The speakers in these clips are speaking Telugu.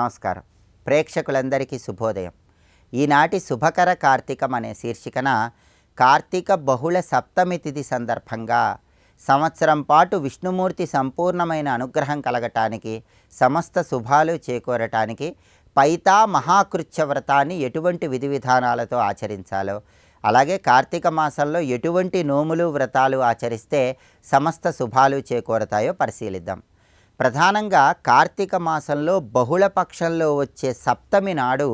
నమస్కారం. ప్రేక్షకులందరికీ శుభోదయం. ఈనాటి శుభకర కార్తీకం అనే శీర్షికన కార్తీక బహుళ సప్తమి తిథి సందర్భంగా సంవత్సరం పాటు విష్ణుమూర్తి సంపూర్ణమైన అనుగ్రహం కలగటానికి, సమస్త శుభాలు చేకూరటానికి పైతా మహాకృత్య వ్రతాన్ని ఎటువంటి విధి విధానాలతో ఆచరించాలో, అలాగే కార్తీక మాసంలో ఎటువంటి నోములు వ్రతాలు ఆచరిస్తే సమస్త శుభాలు చేకూరతాయో పరిశీలిద్దాం. ప్రధానంగా కార్తీక మాసంలో బహుళ పక్షంలో వచ్చే సప్తమి నాడు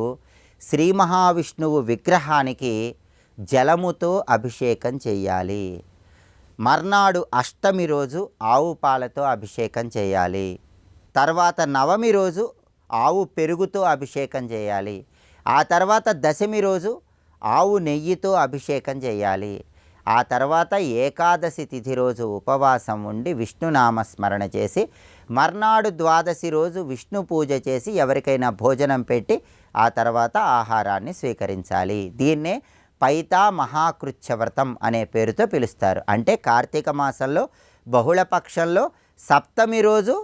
శ్రీ మహావిష్ణువు విగ్రహానికి జలముతో అభిషేకం చేయాలి. మర్నాడు అష్టమి రోజు ఆవు పాలతో అభిషేకం చేయాలి. తర్వాత నవమి రోజు ఆవు పెరుగుతో అభిషేకం చేయాలి. ఆ తర్వాత దశమి రోజు ఆవు నెయ్యితో అభిషేకం చేయాలి. ఆ తర్వాత ఏకాదశి తిథి రోజు ఉపవాసం ఉండి విష్ణునామస్మరణ చేసి మర్నాడు ద్వాదశి రోజు విష్ణు పూజ చేసి ఎవరికైనా భోజనం పెట్టి ఆ తర్వాత ఆహారాన్ని స్వీకరించాలి. దీన్నే పైతా మహాకృత్య వ్రతం అనే పేరుతో పిలుస్తారు. అంటే కార్తీక మాసంలో బహుళ పక్షంలో సప్తమి రోజు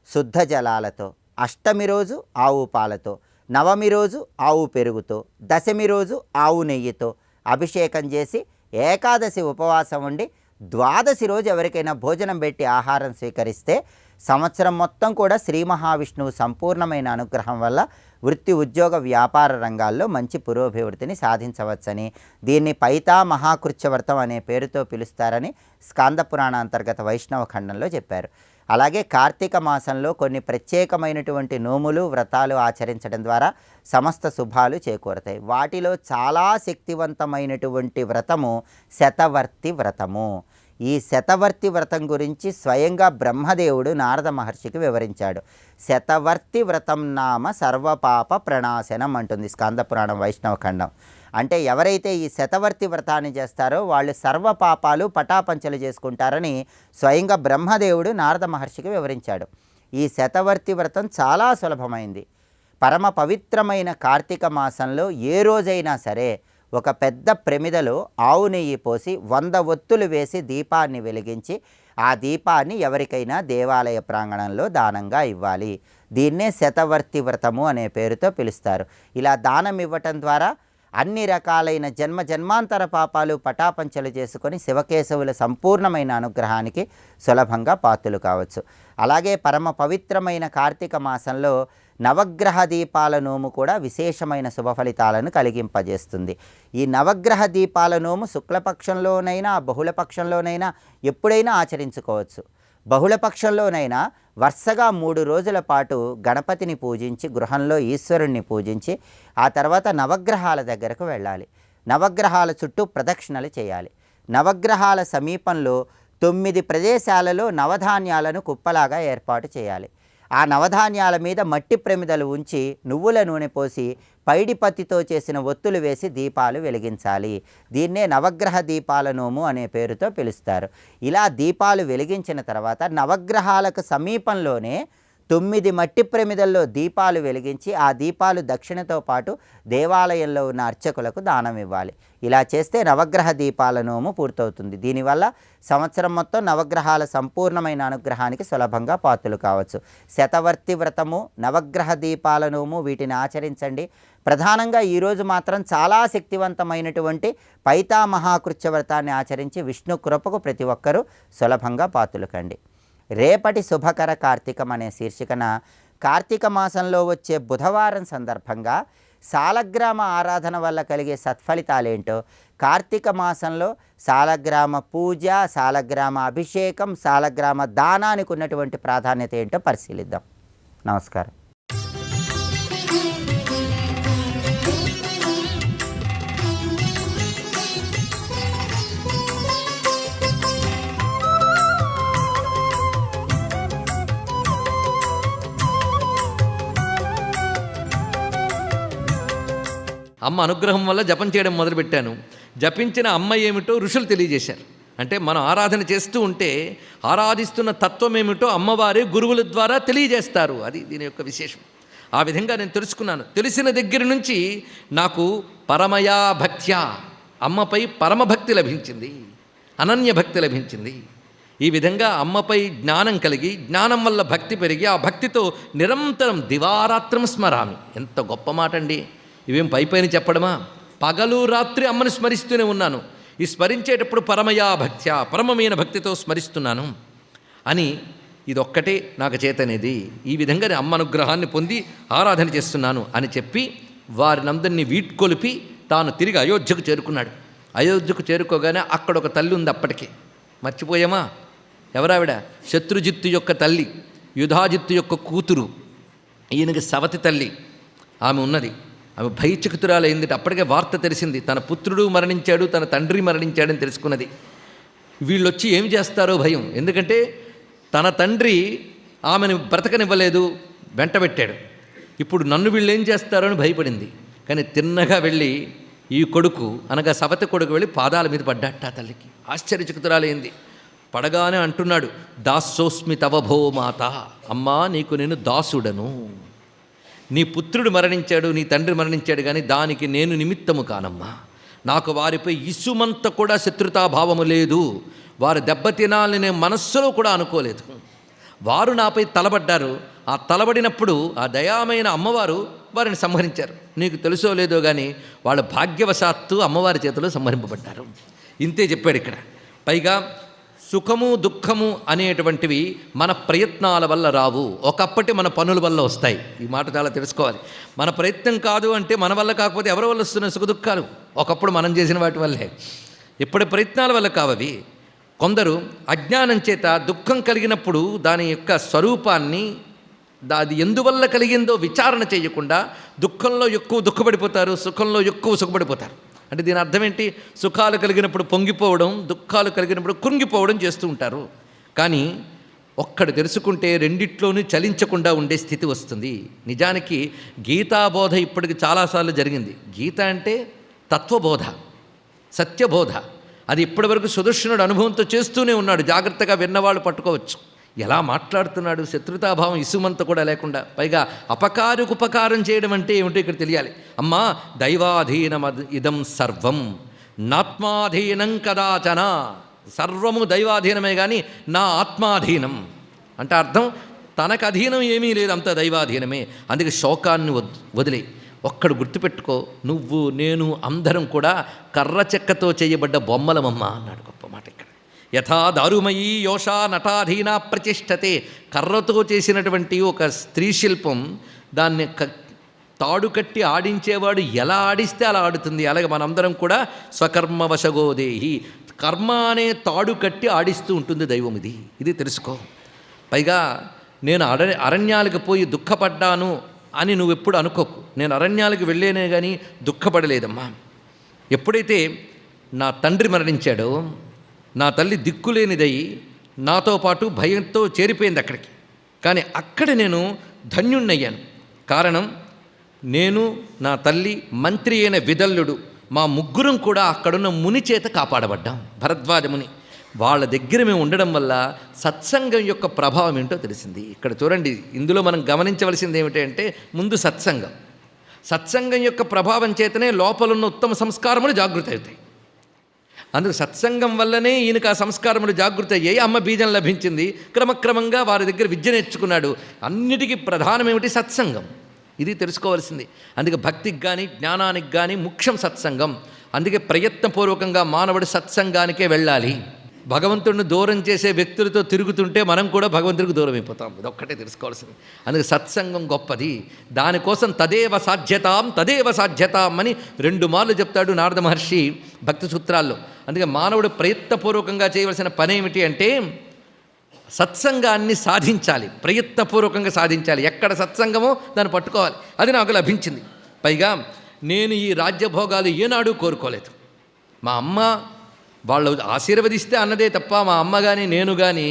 శుద్ధ జలాలతో, అష్టమి రోజు ఆవు పాలతో, నవమి రోజు ఆవు పెరుగుతో, దశమి రోజు ఆవు నెయ్యితో అభిషేకం చేసి ఏకాదశి ఉపవాసం ఉండి ద్వాదశి రోజు ఎవరికైనా భోజనం పెట్టి ఆహారం స్వీకరిస్తే సంవత్సరం మొత్తం కూడా శ్రీ మహావిష్ణువు సంపూర్ణమైన అనుగ్రహం వల్ల వృత్తి, ఉద్యోగ, వ్యాపార రంగాల్లో మంచి పురోభివృద్ధిని సాధించవచ్చని, దీన్ని పైతా మహాకృత్య వ్రతం అనే పేరుతో పిలుస్తారని స్కాంద పురాణ అంతర్గత వైష్ణవ ఖండంలో చెప్పారు. అలాగే కార్తీక మాసంలో కొన్ని ప్రత్యేకమైనటువంటి నోములు, వ్రతాలు ఆచరించడం ద్వారా సమస్త శుభాలు చేకూరతాయి. వాటిలో చాలా శక్తివంతమైనటువంటి వ్రతము శతవర్తి వ్రతము. ఈ శతవర్తి వ్రతం గురించి స్వయంగా బ్రహ్మదేవుడు నారద మహర్షికి వివరించాడు. శతవర్తి వ్రతం నామ సర్వపాప ప్రణాశనం అంటుంది స్కాంద పురాణం వైష్ణవ ఖండం. అంటే ఎవరైతే ఈ శతవర్తి వ్రతాన్ని చేస్తారో వాళ్ళు సర్వపాపాలు పటాపంచలు చేసుకుంటారని స్వయంగా బ్రహ్మదేవుడు నారద మహర్షికి వివరించాడు. ఈ శతవర్తి వ్రతం చాలా సులభమైంది. పరమ పవిత్రమైన కార్తీక మాసంలో ఏ రోజైనా సరే ఒక పెద్ద ప్రమిదలో ఆవు నెయ్యి పోసి 100 ఒత్తులు వేసి దీపాన్ని వెలిగించి ఆ దీపాన్ని ఎవరికైనా దేవాలయ ప్రాంగణంలో దానంగా ఇవ్వాలి. దీన్నే శతవర్తి వ్రతము అనే పేరుతో పిలుస్తారు. ఇలా దానం ఇవ్వటం ద్వారా అన్ని రకాలైన జన్మాంతర పాపాలు పటాపంచలు చేసుకొని శివకేశవుల సంపూర్ణమైన అనుగ్రహానికి సులభంగా పాత్రులు కావచ్చు. అలాగే పరమ పవిత్రమైన కార్తీక మాసంలో నవగ్రహ దీపాల నోము కూడా విశేషమైన శుభ ఫలితాలను కలిగింపజేస్తుంది. ఈ నవగ్రహ దీపాల నోము శుక్లపక్షంలోనైనా బహుళపక్షంలోనైనా ఎప్పుడైనా ఆచరించుకోవచ్చు. బహుళపక్షంలోనైనా వరుసగా 3 రోజుల పాటు గణపతిని పూజించి, గృహంలో ఈశ్వరుణ్ణి పూజించి ఆ తర్వాత నవగ్రహాల దగ్గరకు వెళ్ళాలి. నవగ్రహాల చుట్టూ ప్రదక్షిణలు చేయాలి. నవగ్రహాల సమీపంలో 9 ప్రదేశాలలో నవధాన్యాలను కుప్పలాగా ఏర్పాటు చేయాలి. ఆ నవధాన్యాల మీద మట్టి ప్రమిదలు ఉంచి నువ్వుల నూనె పోసి పైడిపత్తితో చేసిన ఒత్తులు వేసి దీపాలు వెలిగించాలి. దీన్నే నవగ్రహ దీపాల నోము అనే పేరుతో పిలుస్తారు. ఇలా దీపాలు వెలిగించిన తర్వాత నవగ్రహాలకు సమీపంలోనే 9 మట్టి ప్రమిదల్లో దీపాలు వెలిగించి ఆ దీపాలు దక్షిణతో పాటు దేవాలయంలో ఉన్న అర్చకులకు దానం ఇవ్వాలి. ఇలా చేస్తే నవగ్రహ దీపాల నోము పూర్తవుతుంది. దీనివల్ల సంవత్సరం మొత్తం నవగ్రహాల సంపూర్ణమైన అనుగ్రహానికి సులభంగా పాత్రులు కావచ్చు. శతవర్తి వ్రతము, నవగ్రహ దీపాల నోము వీటిని ఆచరించండి. ప్రధానంగా ఈరోజు మాత్రం చాలా శక్తివంతమైనటువంటి పైతా మహాకృత్య వ్రతాన్ని ఆచరించి విష్ణు కృపకు ప్రతి ఒక్కరూ సులభంగా పాత్రులు కండి. రేపటి శుభకర కార్తీకం అనే శీర్షికన కార్తీక మాసంలో వచ్చే బుధవారం సందర్భంగా సాలగ్రామ ఆరాధన వల్ల కలిగే సత్ఫలితాలేంటో, కార్తీక మాసంలో సాలగ్రామ పూజ, సాలగ్రామ అభిషేకం, సాలగ్రామ దానానికి ఉన్నటువంటి ప్రాధాన్యత ఏంటో పరిశీలిద్దాం. నమస్కారం. అమ్మ అనుగ్రహం వల్ల జపం చేయడం మొదలుపెట్టాను. జపించిన అమ్మ ఏమిటో ఋషులు తెలియజేశారు. అంటే మనం ఆరాధన చేస్తూ ఉంటే ఆరాధిస్తున్న తత్వం ఏమిటో అమ్మవారే గురువుల ద్వారా తెలియజేస్తారు. అది దీని యొక్క విశేషం. ఆ విధంగా నేను తెలుసుకున్నాను. తెలిసిన దగ్గర నుంచి నాకు పరమయా భక్త్యా అమ్మపై పరమభక్తి లభించింది, అనన్య భక్తి లభించింది. ఈ విధంగా అమ్మపై జ్ఞానం కలిగి, జ్ఞానం వల్ల భక్తి పెరిగి, ఆ భక్తితో నిరంతరం దివారాత్రం స్మరామి. ఎంత గొప్ప మాట అండి! ఇవేం పైపైన చెప్పడమా? పగలు రాత్రి అమ్మని స్మరిస్తూనే ఉన్నాను. ఈ స్మరించేటప్పుడు పరమయా భక్త్యా, పరమమైన భక్తితో స్మరిస్తున్నాను అని, ఇదొక్కటే నాకు చేతనేది. ఈ విధంగా నేను అమ్మ అనుగ్రహాన్ని పొంది ఆరాధన చేస్తున్నాను అని చెప్పి వారినందరినీ వీడ్కొలిపి తాను తిరిగి అయోధ్యకు చేరుకున్నాడు. అయోధ్యకు చేరుకోగానే అక్కడ ఒక తల్లి ఉంది. అప్పటికే మర్చిపోయామా? ఎవరావిడ? శత్రుజిత్తు యొక్క తల్లి, యుధాజిత్తు యొక్క కూతురు, ఈయనకి సవతి తల్లి ఆమె ఉన్నది. ఆమె భయచకితురాలైంది. అప్పటికే వార్త తెలిసింది, తన పుత్రుడు మరణించాడు, తన తండ్రి మరణించాడని తెలుసుకున్నది. వీళ్ళొచ్చి ఏం చేస్తారో భయం. ఎందుకంటే తన తండ్రి ఆమెను బ్రతకనివ్వలేదు, వెంటబెట్టాడు. ఇప్పుడు నన్ను వీళ్ళు ఏం చేస్తారో అని భయపడింది. కానీ తిన్నగా వెళ్ళి ఈ కొడుకు అనగా సవతి కొడుకు వెళ్ళి పాదాల మీద పడ్డాట. ఆ తల్లికి ఆశ్చర్యచకితురాలైంది. పడగానే అంటున్నాడు, దాసోస్మి తవభో మాత, అమ్మా నీకు నేను దాసుడను. నీ పుత్రుడు మరణించాడు, నీ తండ్రి మరణించాడు, కానీ దానికి నేను నిమిత్తము కానమ్మా. నాకు వారిపై ఇసుమంత కూడా శత్రుతాభావము లేదు. వారు దెబ్బతినాలని నేను మనస్సులో కూడా అనుకోలేదు. వారు నాపై తలబడ్డారు. ఆ తలబడినప్పుడు ఆ దయామైన అమ్మవారు వారిని సంహరించారు. నీకు తెలుసో లేదో కానీ వాళ్ళ భాగ్యవశాత్తు అమ్మవారి చేతిలో సంహరింపబడ్డారు. ఇంతే చెప్పాడు ఇక్కడ. పైగా సుఖము దుఃఖము అనేటువంటివి మన ప్రయత్నాల వల్ల రావు, ఒకప్పటి మన పనుల వల్ల వస్తాయి. ఈ మాట చాలా తెలుసుకోవాలి. మన ప్రయత్నం కాదు అంటే మన వల్ల కాకపోతే ఎవరి వల్ల వస్తున్నాయి సుఖ దుఃఖాలు? ఒకప్పుడు మనం చేసిన వాటి వల్లే. ఇప్పటి ప్రయత్నాల వల్ల కావవి. కొందరు అజ్ఞానం చేత దుఃఖం కలిగినప్పుడు దాని యొక్క స్వరూపాన్ని, అది ఎందువల్ల కలిగిందో విచారణ చేయకుండా దుఃఖంలో ఎక్కువ దుఃఖపడిపోతారు, సుఖంలో ఎక్కువ సుఖపడిపోతారు. అంటే దీని అర్థం ఏంటి? సుఖాలు కలిగినప్పుడు పొంగిపోవడం, దుఃఖాలు కలిగినప్పుడు కృంగిపోవడం చేస్తూ ఉంటారు. కానీ ఒక్కడు తెలుసుకుంటే రెండిట్లోనూ చలించకుండా ఉండే స్థితి వస్తుంది. నిజానికి గీతాబోధ ఇప్పటికి చాలాసార్లు జరిగింది. గీత అంటే తత్వబోధ, సత్యబోధ. అది ఇప్పటివరకు సుదర్శనుడు అనుభవంతో చేస్తూనే ఉన్నాడు. జాగ్రత్తగా విన్నవాళ్ళు పట్టుకోవచ్చు. ఎలా మాట్లాడుతున్నాడు, శత్రుతాభావం ఇసుమంత కూడా లేకుండా. పైగా అపకారకు ఉపకారం చేయడం అంటే ఏమిటో ఇక్కడ తెలియాలి. అమ్మా, దైవాధీనం ఇదం సర్వం నాత్మాధీనం కదాచన. సర్వము దైవాధీనమే కానీ నా ఆత్మాధీనం అంటే అర్థం తనకు అధీనం ఏమీ లేదు, అంత దైవాధీనమే. అందుకే శోకాన్ని వదిలే. ఒక్కడు గుర్తుపెట్టుకో, నువ్వు నేను అందరం కూడా కర్ర చెక్కతో చేయబడ్డ బొమ్మలమమ్మ అన్నాడు. గొప్ప మాట ఇక్కడ. యథా దారుమయీ యోషా నటాధీనా ప్రతిష్టతే. కర్రతో చేసినటువంటి ఒక స్త్రీ శిల్పం, దాన్ని తాడు కట్టి ఆడించేవాడు ఎలా ఆడిస్తే అలా ఆడుతుంది. అలాగే మనందరం కూడా స్వకర్మ వశగోదేహి, కర్మ అనే తాడు కట్టి ఆడిస్తూ ఉంటుంది దైవం. ఇది తెలుసుకో. పైగా నేను అరణ్యాలకు పోయి దుఃఖపడ్డాను అని నువ్వు ఎప్పుడు అనుకోకు. నేను అరణ్యాలకు వెళ్ళేనే కానీ దుఃఖపడలేదమ్మా. ఎప్పుడైతే నా తండ్రి మరణించాడో, నా తల్లి దిక్కులేనిదై నాతో పాటు భయంతో చేరిపోయింది అక్కడికి. కానీ అక్కడ నేను ధన్యుణ్ణయ్యాను. కారణం, నేను, నా తల్లి, మంత్రి అయిన విదల్లుడు, మా ముగ్గురం కూడా అక్కడున్న ముని చేత కాపాడబడ్డాం. భరద్వాజ ముని. వాళ్ళ దగ్గర మేము ఉండడం వల్ల సత్సంగం యొక్క ప్రభావం ఏంటో తెలిసింది. ఇక్కడ చూడండి, ఇందులో మనం గమనించవలసింది ఏమిటంటే ముందు సత్సంగం. సత్సంగం యొక్క ప్రభావం చేతనే లోపలున్న ఉత్తమ సంస్కారములు జాగృతి అవుతాయి. అందుకు సత్సంగం వల్లనే ఈయనకు ఆ సంస్కారములు జాగృతి అయ్యాయి. అమ్మ బీజం లభించింది. క్రమక్రమంగా వారి దగ్గర విద్య నేర్చుకున్నాడు. అన్నిటికీ ప్రధానమేమిటి? సత్సంగం. ఇది తెలుసుకోవాల్సింది. అందుకే భక్తికి కానీ జ్ఞానానికి కానీ ముఖ్యం సత్సంగం. అందుకే ప్రయత్నపూర్వకంగా మానవుడు సత్సంగానికే వెళ్ళాలి. భగవంతుడిని దూరం చేసే వ్యక్తులతో తిరుగుతుంటే మనం కూడా భగవంతుడికి దూరం అయిపోతాం. ఇదొక్కటే తెలుసుకోవాల్సింది. అందుకే సత్సంగం గొప్పది. దానికోసం తదేవ సాధ్యతాం అని 2 మార్లు చెప్తాడు నారద మహర్షి భక్తి సూత్రాల్లో. అందుకే మానవుడు ప్రయత్నపూర్వకంగా చేయవలసిన పని ఏమిటి అంటే సత్సంగాన్ని సాధించాలి, ప్రయత్నపూర్వకంగా సాధించాలి. ఎక్కడ సత్సంగమో దాన్ని పట్టుకోవాలి. అది నాకు లభించింది. పైగా నేను ఈ రాజ్యభోగాలు ఏనాడు కోరుకోలేదు. మా అమ్మ వాళ్ళు ఆశీర్వదిస్తే అన్నదే తప్ప మా అమ్మ కానీ నేను కానీ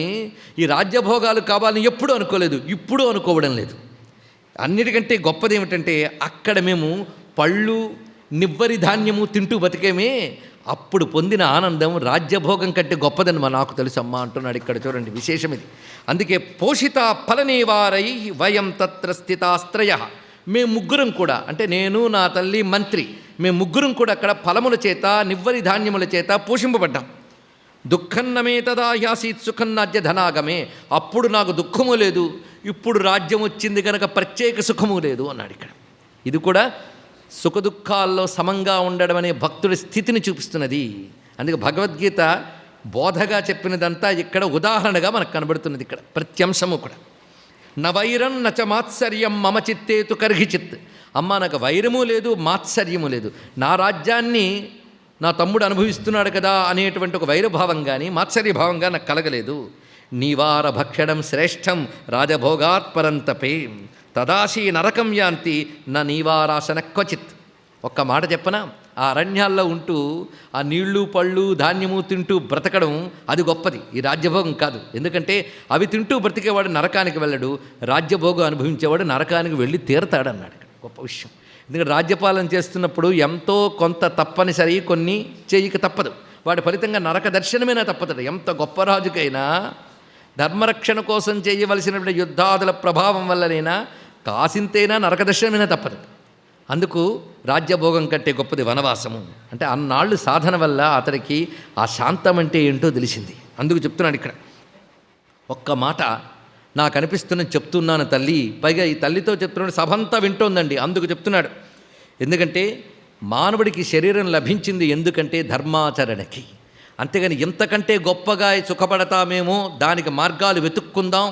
ఈ రాజ్యభోగాలు కావాలని ఎప్పుడూ అనుకోలేదు, ఇప్పుడు అనుకోవడం లేదు. అన్నిటికంటే గొప్పది ఏమిటంటే అక్కడ మేము పళ్ళు నివ్వరి ధాన్యము తింటూ బతికేమే, అప్పుడు పొందిన ఆనందం రాజ్యభోగం కంటే గొప్పదని నాకు తెలుసమ్మా అంటున్నాడు. ఇక్కడ చూడండి విశేషం ఇది. అందుకే పోషిత ఫలనివారై వయం తత్ర స్థితాస్త్రయ. మేము ముగ్గురం కూడా, అంటే నేను, నా తల్లి, మంత్రి, మేము ముగ్గురం కూడా అక్కడ ఫలముల చేత నివ్వరి ధాన్యముల చేత పోషింపబడ్డాం. దుఃఖన్నమే తదా యాసీత్ సుఖన్నాద్య ధనాగమే. అప్పుడు నాకు దుఃఖము లేదు, ఇప్పుడు రాజ్యం వచ్చింది కనుక ప్రత్యేక సుఖము లేదు అన్నాడు ఇక్కడ. ఇది కూడా సుఖదుఖాల్లో సమంగా ఉండడం అనే భక్తుడి స్థితిని చూపిస్తున్నది. అందుకే భగవద్గీత బోధగా చెప్పినదంతా ఇక్కడ ఉదాహరణగా మనకు కనబడుతున్నది. ఇక్కడ ప్రత్యంశము కూడా నవైరం నచ మాత్సర్యం మమ చిత్తేతు కర్హిచిత్. అమ్మ నాకు వైరము లేదు, మాత్సర్యము లేదు, నా రాజ్యాన్ని నా తమ్ముడు అనుభవిస్తున్నాడు కదా అనేటువంటి ఒక వైరభావం కానీ మాత్సర్యభావం కానీ నాకు కలగలేదు. నీవార భక్షణం శ్రేష్టం రాజభోగాత్పరంతపే తదాశీ నరకం యాంతి నా నీవారాసన క్వచిత్. ఒక్క మాట చెప్పనా, ఆ అరణ్యాల్లో ఉంటూ ఆ నీళ్లు పళ్ళు ధాన్యము తింటూ బ్రతకడం అది గొప్పది, ఈ రాజ్యభోగం కాదు. ఎందుకంటే అవి తింటూ బ్రతికేవాడు నరకానికి వెళ్ళడు, రాజ్యభోగం అనుభవించేవాడు నరకానికి వెళ్ళి తీరతాడన్నాడు. గొప్ప విషయం. ఎందుకంటే రాజ్యపాలన చేస్తున్నప్పుడు ఎంతో కొంత తప్పనిసరి, కొన్ని చేయక తప్పదు. వాటి ఫలితంగా నరక దర్శనమైనా తప్పదు. ఎంత గొప్ప రాజుకైనా ధర్మరక్షణ కోసం చేయవలసినటువంటి యుద్ధాదుల ప్రభావం వల్లనైనా కాసింతైనా నరక దర్శనమైనా తప్పదు. అందుకు రాజ్యభోగం కంటే గొప్పది వనవాసము. అంటే అన్నాళ్ళు సాధన వల్ల అతడికి ఆ శాంతం అంటే ఏంటో తెలిసింది. అందుకు చెప్తున్నాడు ఇక్కడ. ఒక్క మాట నాకు అనిపిస్తున్న చెప్తున్నాను తల్లి. పైగా ఈ తల్లితో చెప్తున్నాడు, సభంతా వింటోందండి. అందుకు చెప్తున్నాడు. ఎందుకంటే మానవుడికి శరీరం లభించింది ఎందుకంటే ధర్మాచరణకి. అంతేగాని ఇంతకంటే గొప్పగా సుఖపడతామేమో దానికి మార్గాలు వెతుక్కుందాం,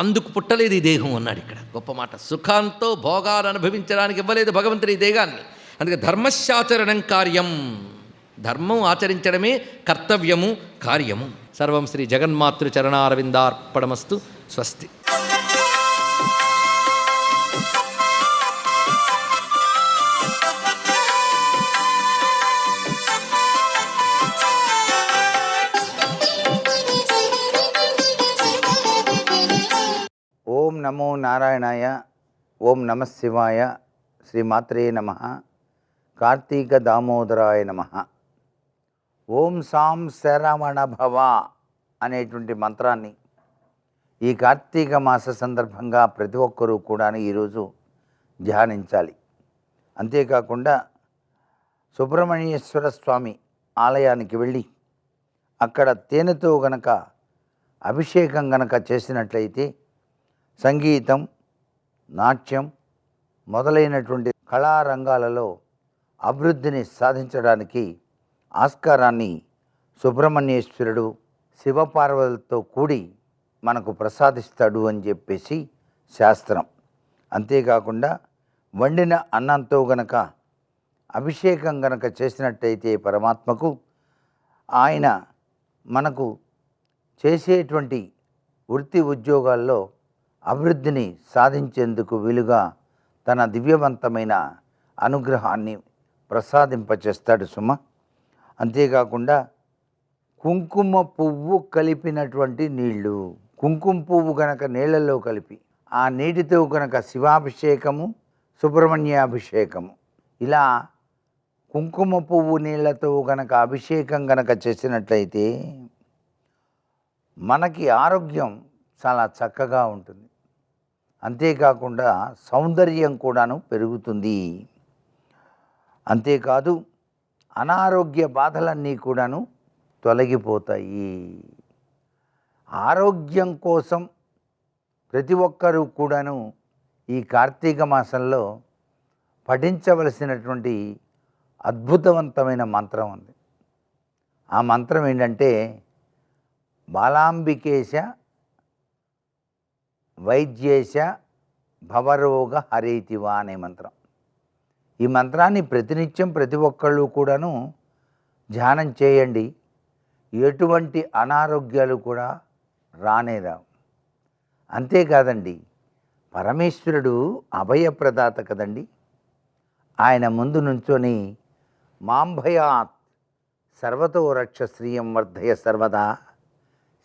అందుకు పుట్టలేదు ఈ దేహం అన్నాడు ఇక్కడ. గొప్ప మాట. సుఖంతో భోగాలు అనుభవించడానికి ఇవ్వలేదు భగవంతుడి ఈ దేహాన్ని. అందుకే ధర్మశాచరణం కార్యం, ధర్మం ఆచరించడమే కర్తవ్యము, కార్యము. సర్వం శ్రీ జగన్మాతృ చరణారవిందార్పణమస్తు. స్వస్తి. ఓం నమో నారాయణాయ. ఓం నమ శివాయ. శ్రీమాత్రే నమ. కార్తీక దామోదరాయ నమ. ఓం సాం శరవణ భవ అనేటువంటి మంత్రాన్ని ఈ కార్తీక మాస సందర్భంగా ప్రతి ఒక్కరూ కూడా ఈరోజు ధ్యానించాలి. అంతేకాకుండా సుబ్రహ్మణ్యేశ్వర స్వామి ఆలయానికి వెళ్ళి అక్కడ తేనెతో గనక అభిషేకం గనక చేసినట్లయితే సంగీతం, నాట్యం మొదలైనటువంటి కళారంగాలలో అభివృద్ధిని సాధించడానికి ఆస్కారాన్ని సుబ్రహ్మణ్యేశ్వరుడు శివపార్వతులతో కూడి మనకు ప్రసాదిస్తాడు అని చెప్పేసి శాస్త్రం. అంతేకాకుండా వండిన అన్నంతో గనక అభిషేకం గనక చేసినట్టయితే పరమాత్మకు ఆయన మనకు చేసేటువంటి వృత్తి ఉద్యోగాల్లో అభివృద్ధిని సాధించేందుకు వీలుగా తన దివ్యవంతమైన అనుగ్రహాన్ని ప్రసాదింపచేస్తాడు సుమ. అంతేకాకుండా కుంకుమ పువ్వు కలిపినటువంటి నీళ్లు, కుంకుమ పువ్వు గనక నీళ్లలో కలిపి ఆ నీటితో గనక శివాభిషేకము, సుబ్రహ్మణ్యాభిషేకము, ఇలా కుంకుమ పువ్వు నీళ్లతో గనక అభిషేకం గనక చేసినట్లయితే మనకి ఆరోగ్యం చాలా చక్కగా ఉంటుంది. అంతేకాకుండా సౌందర్యం కూడాను పెరుగుతుంది. అంతేకాదు అనారోగ్య బాధలన్నీ కూడాను తొలగిపోతాయి. ఆరోగ్యం కోసం ప్రతి ఒక్కరూ కూడాను ఈ కార్తీక మాసంలో పఠించవలసినటువంటి అద్భుతవంతమైన మంత్రం ఉంది. ఆ మంత్రం ఏంటంటే బాలాంబికేశ వైద్యేశ భవరోగ హరేతివా అనే మంత్రం. ఈ మంత్రాన్ని ప్రతినిత్యం ప్రతి ఒక్కళ్ళు కూడాను ధ్యానం చేయండి. ఎటువంటి అనారోగ్యాలు కూడా రానేరావు. అంతేకాదండి, పరమేశ్వరుడు అభయప్రదాత కదండి. ఆయన ముందు నుంచొని మాంభయాత్ సర్వతో రక్ష శ్రియం వర్ధయ సర్వదా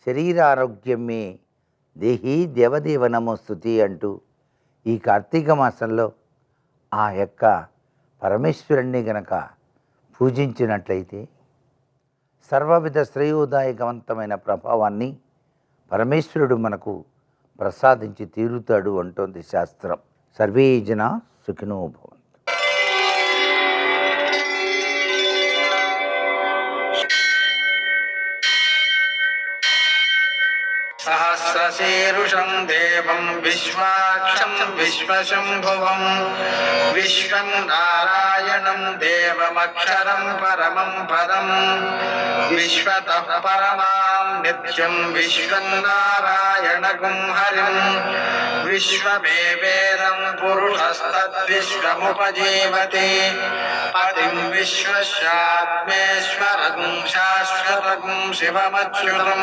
శరీరారోగ్యం మే దేహీ దేవదేవ నమోస్తుతి అంటూ ఈ కార్తీక మాసంలో ఆ యొక్క పరమేశ్వరుణ్ణి గనక పూజించినట్లయితే సర్వవిధ శ్రేయోదాయకవంతమైన ప్రభావాన్ని పరమేశ్వరుడు మనకు ప్రసాదించి తీరుతాడు అంటోంది శాస్త్రం. సర్వే జనా సుఖినో భవంతు. సశీరుషం దేవం విశ్వాక్షం విశ్వశంభువం విశ్వం నారాయణం దేవమక్షరం పరమం పదం విశ్వతః పరమాం నిత్యం విశ్వం నారాయణగుం హరిం విశ్వమేవేదం పురుషస్తద్విశ్వముపజీవతి పతిం విశ్వస్యాత్మేశ్వరగుం శాశ్వతగుం శివమచ్యుతం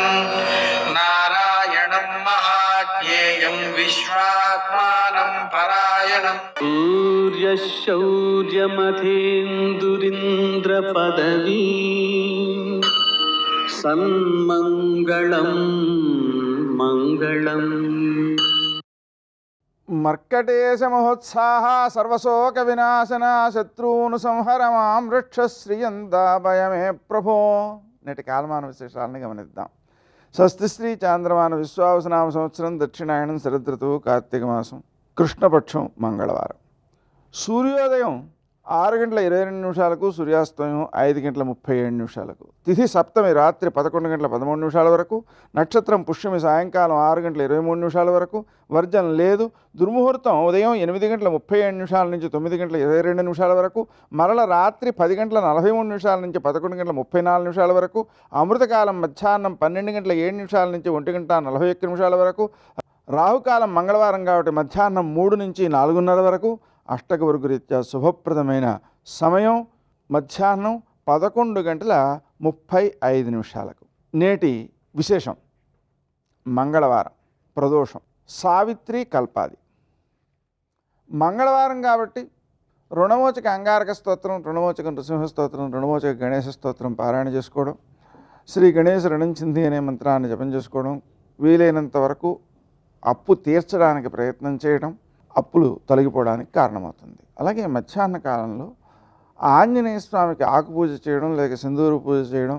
నారాయణం మహాజ్ఞేయం విశ్వాత్మానం పరాయణం. సూర్యశౌర్యమథేందురింద్రపదవీ సన్మంగళం మంగళం. మర్కటేశ మహోత్సాహ సర్వశోక వినాశన శత్రువును సంహరమాం రక్షశ్రియందాభయమే ప్రభో. నేటి కాలమాన విశేషాలని గమనిద్దాం. స్వస్తి శ్రీ చాంద్రమాన విశ్వావసనామ సంవత్సరం దక్షిణాయనం శరదృతువు కార్తీక మాసం కృష్ణపక్షం మంగళవారం. సూర్యోదయం 6:22 సూర్యాస్తమయం 5:37. తిథి సప్తమి రాత్రి 11:13 వరకు. నక్షత్రం పుష్యమి సాయంకాలం 6:23 వరకు. వర్జం లేదు. దుర్ముహూర్తం ఉదయం 8:37 నుంచి 9:22 వరకు. మరల రాత్రి 10:43 నుంచి 11:34 వరకు. అమృతకాలం మధ్యాహ్నం 12:07 నుంచి 1:41 వరకు. రాహుకాలం మంగళవారం కాబట్టి మధ్యాహ్నం 3 నుంచి 4:30 వరకు. అష్టకవర్గు రీత్యా శుభప్రదమైన సమయం మధ్యాహ్నం 11:35. నేటి విశేషం మంగళవారం ప్రదోషం సావిత్రి కల్పాది. మంగళవారం కాబట్టి రుణమోచక అంగారక స్తోత్రం, రుణమోచక నృసింహ స్తోత్రం, రుణమోచక గణేశ స్తోత్రం పారాయణ చేసుకోవడం, శ్రీ గణేశ రుణంచింది అనే మంత్రాన్ని జపం చేసుకోవడం, వీలైనంత వరకు అప్పు తీర్చడానికి ప్రయత్నం చేయడం అప్పులు తొలగిపోవడానికి కారణమవుతుంది. అలాగే మధ్యాహ్న కాలంలో ఆంజనేయ స్వామికి ఆకుపూజ చేయడం, లేక సింధూరు పూజ చేయడం,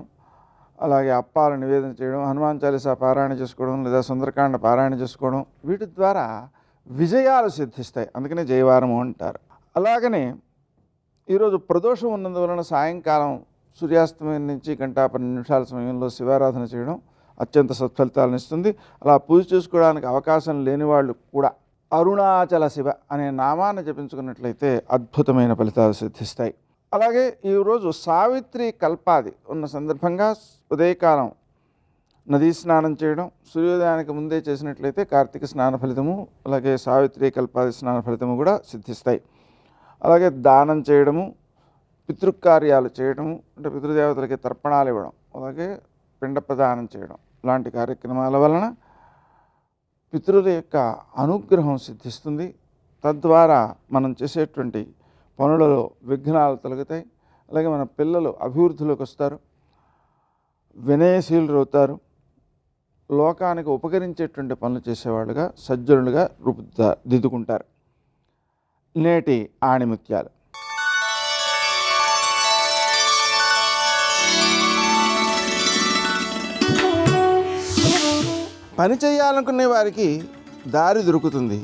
అలాగే అప్పాలు నివేదన చేయడం, హనుమాన్ చాలీసా పారాయణ చేసుకోవడం, లేదా సుందరకాండ పారాయణ చేసుకోవడం, వీటి ద్వారా విజయాలు సిద్ధిస్తాయి. అందుకనే జయవారము అంటారు. అలాగనే ఈరోజు ప్రదోషం ఉన్నందువలన సాయంకాలం సూర్యాస్తమయం నుంచి 1:12 సమయంలో శివారాధన చేయడం అత్యంత సత్ఫలితాలను ఇస్తుంది. అలా పూజ చేసుకోవడానికి అవకాశం లేని వాళ్ళు కూడా అరుణాచల శివ అనే నామాన్ని జపించుకున్నట్లయితే అద్భుతమైన ఫలితాలు సిద్ధిస్తాయి. అలాగే ఈరోజు సావిత్రి కల్పాది ఉన్న సందర్భంగా ఉదయకాలం నదీ స్నానం చేయడం, సూర్యోదయానికి ముందే చేసినట్లయితే కార్తీక స్నాన ఫలితము, అలాగే సావిత్రి కల్పాది స్నాన ఫలితము కూడా సిద్ధిస్తాయి. అలాగే దానం చేయడము, పితృకార్యాలు చేయడము, అంటే పితృదేవతలకి తర్పణాలు ఇవ్వడం, అలాగే పిండ ప్రదానం చేయడం లాంటి కార్యక్రమాల వలన పితృల యొక్క అనుగ్రహం సిద్ధిస్తుంది. తద్వారా మనం చేసేటువంటి పనులలో విఘ్నాలు తొలగుతాయి. అలాగే మన పిల్లలు అభివృద్ధిలోకి వస్తారు, వినయశీలులు అవుతారు, లోకానికి ఉపకరించేటువంటి పనులు చేసేవాళ్ళుగా సజ్జనులుగా రూపుదిద్దుకుంటారు. నేటి ఆణిముత్యాలు. పని చేయాలనుకునే వారికి దారి దొరుకుతుంది,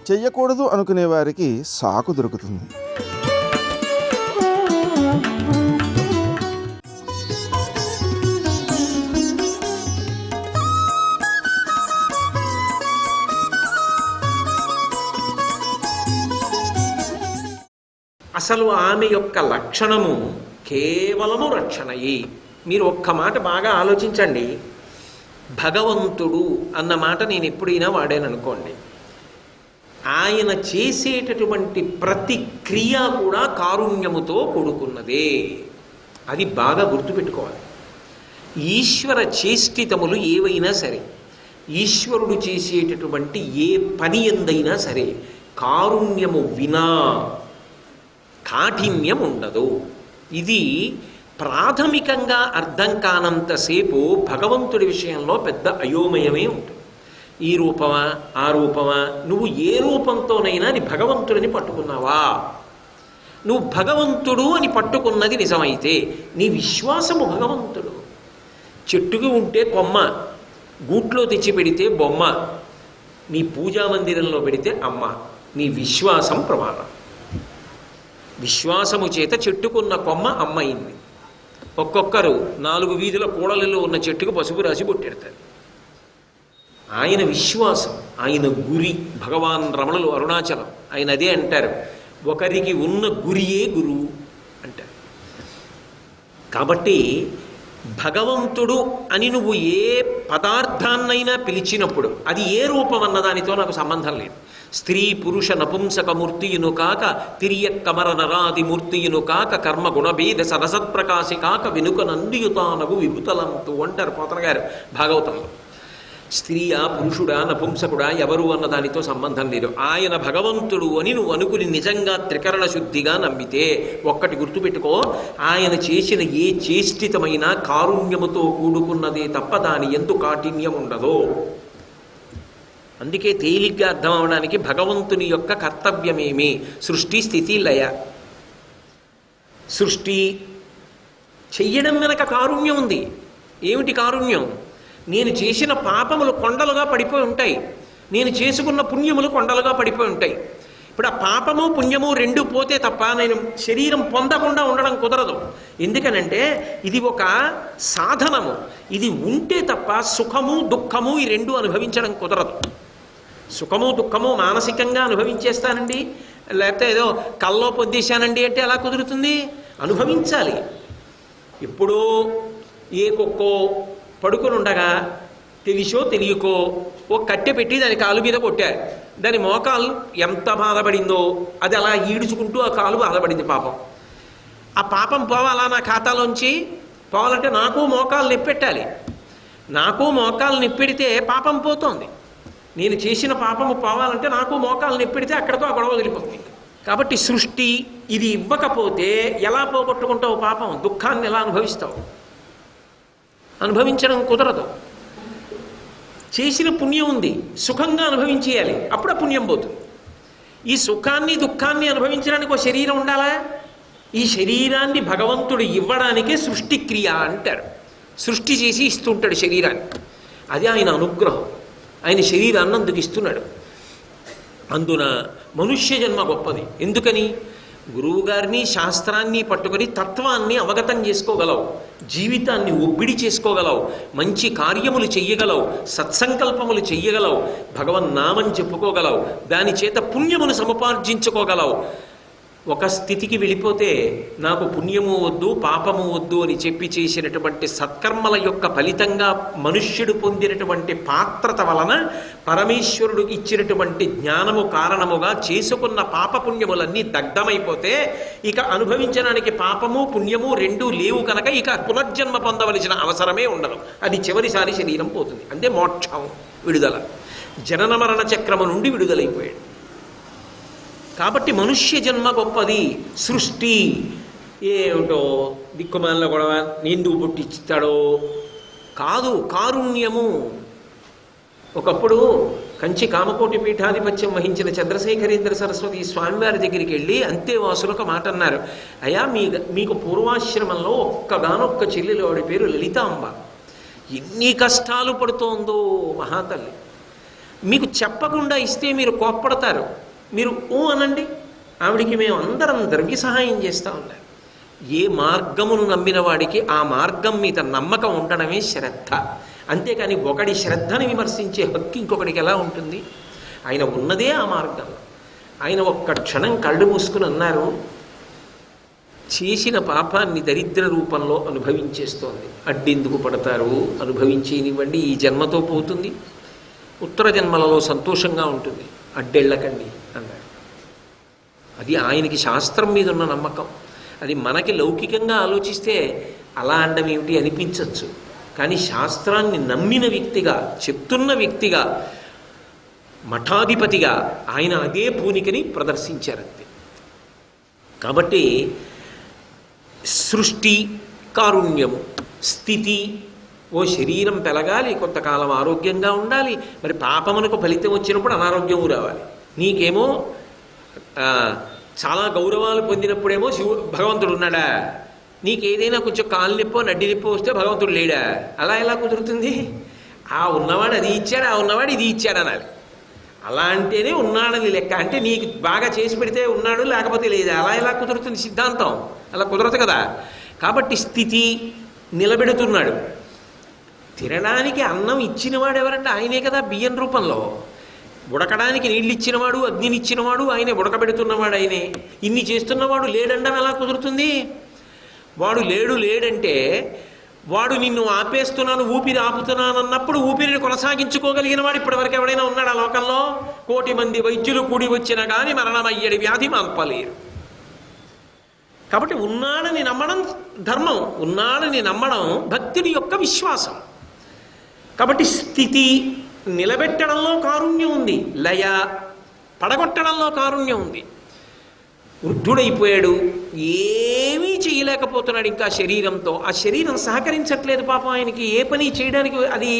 చెయ్యకూడదు అనుకునే వారికి సాకు దొరుకుతుంది. అసలు ఆమె యొక్క లక్షణము కేవలము రక్షణయే. మీరు ఒక్క మాట బాగా ఆలోచించండి. భగవంతుడు అన్న మాట నేను ఎప్పుడైనా వాడాననుకోండి, ఆయన చేసేటటువంటి ప్రతి క్రియ కూడా కారుణ్యముతో కూడుకున్నదే. అది బాగా గుర్తుపెట్టుకోవాలి. ఈశ్వర చేష్టితములు ఏవైనా సరే, ఈశ్వరుడు చేసేటటువంటి ఏ పని ఎందైనా సరే కారుణ్యము వినా కాఠిన్యం ఉండదు. ఇది ప్రాథమికంగా అర్థం కానంతసేపు భగవంతుడి విషయంలో పెద్ద అయోమయమే ఉంటుంది. ఈ రూపమా ఆ రూపమా, నువ్వు ఏ రూపంతోనైనా నీ భగవంతుడిని పట్టుకున్నావా? నువ్వు భగవంతుడు అని పట్టుకున్నది నిజమైతే నీ విశ్వాసము భగవంతుడు. చెట్టుకు ఉంటే కొమ్మ, గూట్లో తెచ్చి పెడితే బొమ్మ, నీ పూజా మందిరంలో పెడితే అమ్మ. నీ విశ్వాసం ప్రమాణం. విశ్వాసము చేత చెట్టుకున్న కొమ్మ అమ్మైంది. ఒక్కొక్కరు 4 వీధుల కూడలిలో ఉన్న చెట్టుకు పసుపు రాసి బొట్టెడతారు. ఆయన విశ్వాసం, ఆయన గురి. భగవాన్ రమణులు అరుణాచలం ఆయన అదే అంటారు, ఒకరికి ఉన్న గురియే గురువు అంటారు. కాబట్టి భగవంతుడు అని నువ్వు ఏ పదార్థాన్నైనా పిలిచినప్పుడు అది ఏ రూపం అన్నదానితో నాకు సంబంధం లేదు. స్త్రీ పురుష నపుంసక మూర్తియును కాక తిరియక్కమర నరాది మూర్తియును కాక కర్మ గుణభేద సరసత్ప్రకాశి కాక వెనుక నందియుతానగు విభుతలంతు అంటారు పోతన గారు భాగవతంలో. స్త్రీయా పురుషుడా నపుంసకుడా ఎవరు అన్న దానితో సంబంధం లేదు. ఆయన భగవంతుడు అని నువ్వు అనుకుని నిజంగా త్రికరణ శుద్ధిగా నమ్మితే ఒక్కటి గుర్తుపెట్టుకో, ఆయన చేసిన ఏ చేష్టితమైన కారుణ్యముతో కూడుకున్నదే తప్ప దాని ఎందు కాఠిన్యం ఉండదు. అందుకే తేలిగ్గా అర్థం అవడానికి భగవంతుని యొక్క కర్తవ్యమేమి? సృష్టి స్థితి లయ. సృష్టి చెయ్యడం వెనక కారుణ్యం ఉంది. ఏమిటి కారుణ్యం? నేను చేసిన పాపములు కొండలుగా పడిపోయి ఉంటాయి, నేను చేసుకున్న పుణ్యములు కొండలుగా పడిపోయి ఉంటాయి. ఇప్పుడు ఆ పాపము పుణ్యము రెండు పోతే తప్ప నేను శరీరం పొందకుండా ఉండడం కుదరదు. ఎందుకనంటే ఇది ఒక సాధనము. ఇది ఉంటే తప్ప సుఖము దుఃఖము ఈ రెండు అనుభవించడం కుదరదు. సుఖము దుఃఖము మానసికంగా అనుభవించేస్తానండి, లేకపోతే ఏదో కల్లో పొద్దేశానండి అంటే ఎలా కుదురుతుంది? అనుభవించాలి. ఎప్పుడో ఏ కుక్కో పడుకుని ఉండగా తెలిసో తెలియకో ఓ కట్టె పెట్టి దాని కాలు మీద కొట్టారు. దాని మోకాలు ఎంత బాధపడిందో అది అలా ఈడుచుకుంటూ ఆ కాలు బాధపడింది. పాపం ఆ పాపం పోవాలా నా ఖాతాలోంచి? పోవాలంటే నాకు మోకాలు నెప్పెట్టాలి. నాకు మోకాలు నెప్పెడితే పాపం పోతోంది. నేను చేసిన పాపము పోవాలంటే నాకు మోకాలు నెప్పెడితే అక్కడితో ఆ గొడవ వదిలిపోతుంది. కాబట్టి సృష్టి ఇది ఇవ్వకపోతే ఎలా పోగొట్టుకుంటావు పాపం? దుఃఖాన్ని ఎలా అనుభవిస్తావు? అనుభవించడం కుదరదు. చేసిన పుణ్యం ఉంది, సుఖంగా అనుభవించేయాలి, అప్పుడు ఆ పుణ్యం పోతుంది. ఈ సుఖాన్ని దుఃఖాన్ని అనుభవించడానికి ఒక శరీరం ఉండాలా? ఈ శరీరాన్ని భగవంతుడు ఇవ్వడానికే సృష్టి క్రియ అంటారు. సృష్టి చేసి ఇస్తుంటాడు శరీరాన్ని. అది ఆయన అనుగ్రహం. ఆయన శరీరాన్ని అందుకు ఇస్తున్నాడు. అందున మనుష్య జన్మ గొప్పది. ఎందుకని? గురువుగారిని శాస్త్రాన్ని పట్టుకొని తత్వాన్ని అవగతం చేసుకోగలవు, జీవితాన్ని ఒబ్బిడి చేసుకోగలవు, మంచి కార్యములు చెయ్యగలవు, సత్సంకల్పములు చెయ్యగలవు, భగవన్నామం చెప్పుకోగలవు, దాని చేత పుణ్యమును సముపార్జించుకోగలవు. ఒక స్థితికి వెళ్ళిపోతే నాకు పుణ్యము వద్దు పాపము వద్దు అని చెప్పి చేసినటువంటి సత్కర్మల యొక్క ఫలితంగా మనుష్యుడు పొందినటువంటి పాత్రత వలన పరమేశ్వరుడు ఇచ్చినటువంటి జ్ఞానము కారణముగా చేసుకున్న పాపపుణ్యములన్నీ దగ్ధమైపోతే ఇక అనుభవించడానికి పాపము పుణ్యము రెండూ లేవు కనుక ఇక పునర్జన్మ పొందవలసిన అవసరమే ఉండదు. అది చివరిసారి శరీరం పోతుంది. అంటే మోక్షం, విడుదల, జనన మరణ చక్రము నుండి విడుదలైపోయాడు. కాబట్టి మనుష్య జన్మ గొప్పది. సృష్టి ఏమిటో దిక్కుమాల గొడవ నీందుకు పుట్టిస్తాడో కాదు, కారుణ్యము. ఒకప్పుడు కంచి కామకోటి పీఠాధిపత్యం వహించిన చంద్రశేఖరేంద్ర సరస్వతి స్వామివారి దగ్గరికి వెళ్ళి అంతేవాసులు ఒక మాట అన్నారు. అయ్యా మీకు పూర్వాశ్రమంలో ఒక్కగానొక్క చెల్లెలు, ఆవిడ పేరు లలితాంబ, ఎన్ని కష్టాలు పడుతోందో మహాతల్లి. మీకు చెప్పకుండా ఇస్తే మీరు కోప్పడతారు, మీరు ఓ అనండి, ఆవిడికి మేము అందరం ద్రవ్య సహాయం చేస్తూ ఉన్నారు. ఏ మార్గమును నమ్మిన వాడికి ఆ మార్గం మీద నమ్మకం ఉండడమే శ్రద్ధ. అంతేకాని ఒకడి శ్రద్ధని విమర్శించే హక్కు ఇంకొకడికి ఎలా ఉంటుంది? ఆయన ఉన్నదే ఆ మార్గంలో. ఆయన ఒక్క క్షణం కళ్ళు మూసుకుని అన్నారు, చేసిన పాపాన్ని దరిద్ర రూపంలో అనుభవించేస్తోంది, అడ్డెందుకు పడతారు? అనుభవించేనివ్వండి, ఈ జన్మతో పోతుంది, ఉత్తర జన్మలలో సంతోషంగా ఉంటుంది, అడ్డెళ్ళకండి అన్నాడు. అది ఆయనకి శాస్త్రం మీద ఉన్న నమ్మకం. అది మనకి లౌకికంగా ఆలోచిస్తే అలా అండం ఏమిటి అనిపించవచ్చు. కానీ శాస్త్రాన్ని నమ్మిన వ్యక్తిగా, చెప్తున్న వ్యక్తిగా, మఠాధిపతిగా ఆయన అదే పూనికని ప్రదర్శించారంతే. కాబట్టి సృష్టి కారుణ్యము, స్థితి, ఓ శరీరం పెరగాలి, కొంతకాలం ఆరోగ్యంగా ఉండాలి. మరి పాపమునకు ఫలితం వచ్చినప్పుడు అనారోగ్యము రావాలి. నీకేమో చాలా గౌరవాలు పొందినప్పుడేమో భగవంతుడు ఉన్నాడా? నీకు ఏదైనా కొంచెం కాలు నొప్పో నడ్డి నొప్పో వస్తే భగవంతుడు లేడా? అలా ఎలా కుదురుతుంది? ఆ ఉన్నవాడు అది ఇచ్చాడు, ఆ ఉన్నవాడు ఇది ఇచ్చాడు అనాలి. అలా అంటేనే ఉన్నాడని లెక్క. అంటే నీకు బాగా చేసి పెడితే ఉన్నాడు, లేకపోతే లేదా? అలా ఎలా కుదురుతుంది సిద్ధాంతం? అలా కుదరదు కదా. కాబట్టి స్థితి నిలబెడుతున్నాడు, తినడానికి అన్నం ఇచ్చినవాడు ఎవరంటే ఆయనే కదా, బియ్యం రూపంలో. ఉడకడానికి నీళ్ళు ఇచ్చినవాడు, అగ్నిని ఇచ్చినవాడు ఆయనే, ఉడకబెడుతున్నవాడు ఆయనే. ఇన్ని చేస్తున్నవాడు లేడండం ఎలా కుదురుతుంది? వాడు లేడంటే వాడు నిన్ను ఆపేస్తున్నాను, ఊపిరి ఆపుతున్నాను అన్నప్పుడు ఊపిరిని కొనసాగించుకోగలిగిన వాడు ఇప్పటివరకు ఎవడైనా ఉన్నాడా లోకంలో? 1,000,000 మంది వైద్యులు కూడి వచ్చినా కానీ మరణమయ్యడి వ్యాధి మాన్పలేరు. కాబట్టి ఉన్నాడని నమ్మడం ధర్మం, ఉన్నాడని నమ్మడం భక్తుడి యొక్క విశ్వాసం. కాబట్టి స్థితి నిలబెట్టడంలో కారుణ్యం ఉంది, లయ పడగొట్టడంలో కారుణ్యం ఉంది. వృద్ధుడైపోయాడు, ఏమీ చేయలేకపోతున్నాడు ఇంకా శరీరంతో. ఆ శరీరం సహకరించట్లేదు పాపం ఆయనకి, ఏ పని చేయడానికి అది